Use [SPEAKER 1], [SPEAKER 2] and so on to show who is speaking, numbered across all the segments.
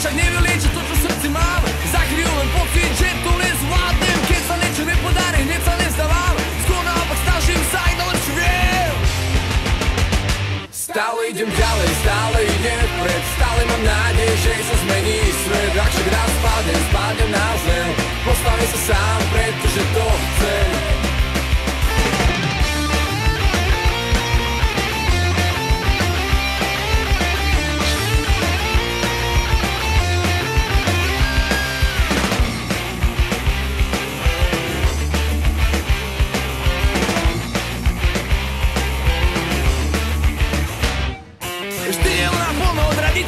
[SPEAKER 1] však nevylieči to, čo v srdci mám. Za chvíľu len pocit, že to nezvládnem. Keď sa niečo nepodarí, hneď sa nezdávam. Skôr naopak snažím sa aj najlepšie viem. Stále idem ďalej, stále idem vpred. Stále mám nádej, že sa zmení svet. Ak však raz spadnem na zem, postavím sa sám, pretože to chcem.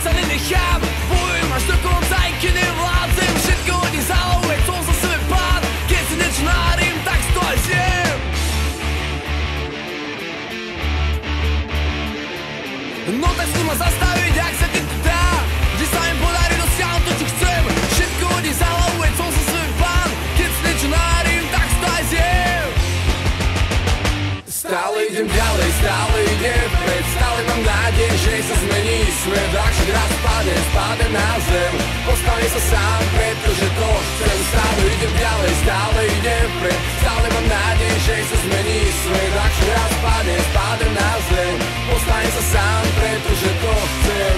[SPEAKER 1] Sa nenechám, bojujem až do konca, aj keď nevládzem. Všetko hodí za hlavu, veď som za sebe pád. Keď si niečo nárím, tak to aj zjem. No tak s ním ma zastaviť, ak sa ti to dá. Kde sa im podarí dosiahnuť to, čo chcem. Všetko hodí za hlavu, veď som za sebe pád. Keď si niečo nárím, tak to aj zjem. Stále idem ďalej, stále idem vpred. Stále mám nádej, že sa zmení svet. Ak však raz spadnem na zem, postavím sa sám, pretože to chcem. Stále idem ďalej, stále idem vpred. Stále mám nádej, že sa zmení svet. Ak však raz spadnem na zem, postavím sa sám, pretože to chcem.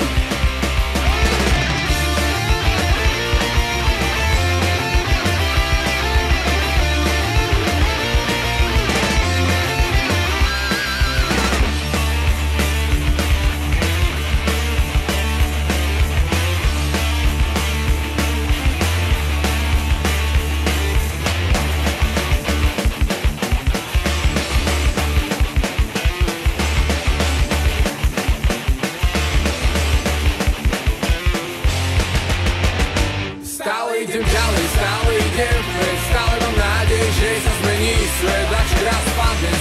[SPEAKER 1] Idem ďalej, stále idem vpred. Stále mám nádej, že sa zmení svet. Ak však raz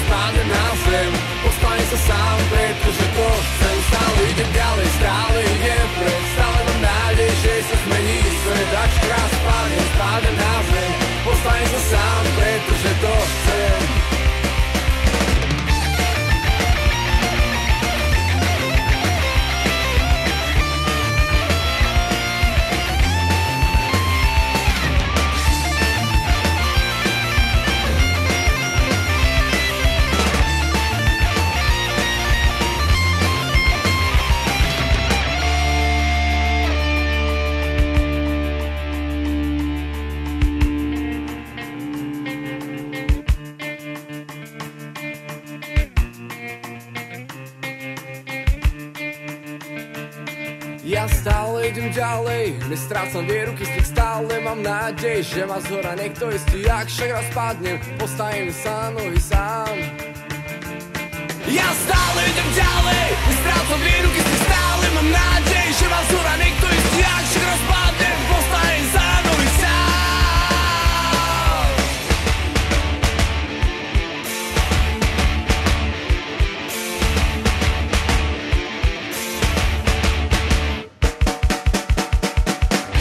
[SPEAKER 1] spadnem na zem, postavím sa sám, pretože to chcem. Stále idem ďalej, stále idem vpred. Stále mám nádej, že sa zmení svet. Ak však raz spadnem na zem, postavím sa sám, pretože to chcem. Ja stále idem ďalej, nestrácam vieru, keď stále mám nádej, že ma zhora niekto istý. Ak však raz padnem, postavím sa na nohy sám. Ja stále idem ďalej, nestrácam vieru, keď si stále mám nádej, že ma zhora niekto istý, ak však rozpadnem, postanem za nový sám.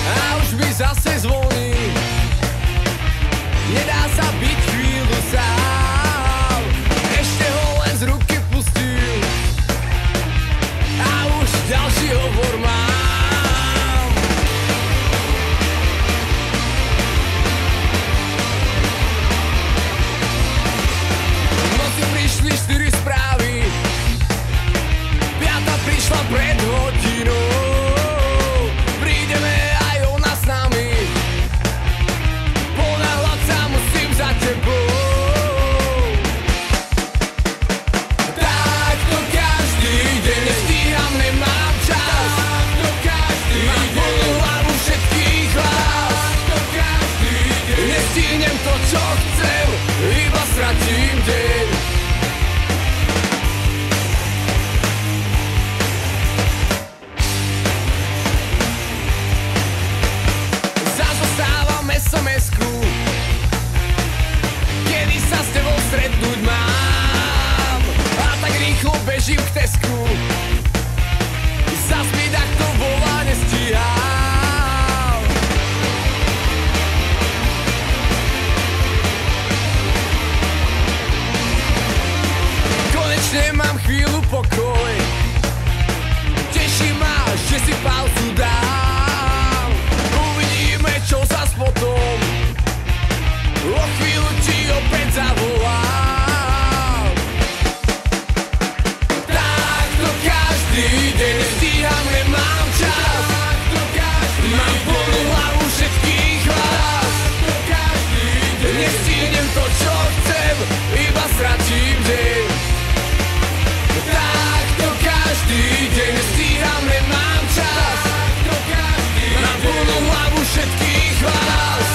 [SPEAKER 1] A už mi zase zvoní, nedá sa byť chvíľu sám. Ešte ho len z ruky pustil a už ďalší hovor mám. V noci prišli 4 správy, 5. prišla pred hodinou. Prídeme aj ona s nami, ponáhľať sa musím za tebou. Takto každý deň nestíham, nemám čas. Mám plnú hlavu všetkých hlás. Nestíhnem to, čo chcem, iba stratím deň. Zazostávam SMS-ku, kedy sa s tebou stretnúť mám. A tak rýchlo bežím k Tesku, zas mi takto volá, nestíham. Konečne mám chvíľu pokoj, teší ma, že si pauzu dám. Uvidíme, čo zas potom, o chvíľu ti opäť zavolám. Takto každý deň nestíham, nemám čas. Mám plnú hlavu všetkých hlás. Nestíhnem to, čo chcem, iba stratím deň. Takto každý deň nestíham, nemám čas. Mám plnú hlavu všetkých hlás.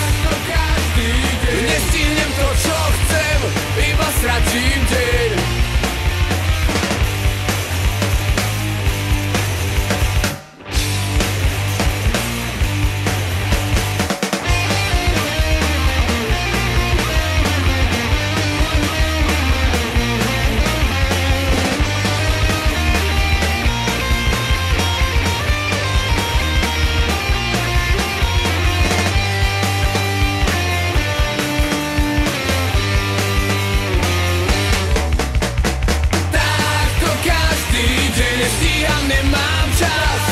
[SPEAKER 1] Nestíhnem to, čo chcem, iba stratím deň. Takto každý deň nestíham, nemám čas.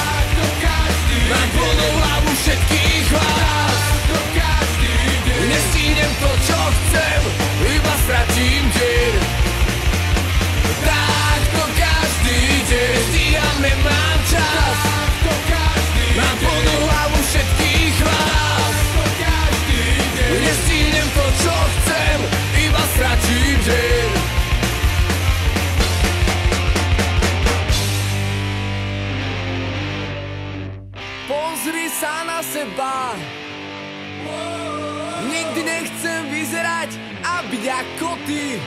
[SPEAKER 1] Mám plnú hlavu všetkých hlás. Nestíhnem to, čo chcem, iba stratím deň. Takto každý deň nestíham, nemám čas. Mám plnú hlavu všetkých hlás. Nestíhnem to, čo chcem, iba stratím deň. Pozri sa na seba, nikdy nechcem vyzerať a byť ako ty.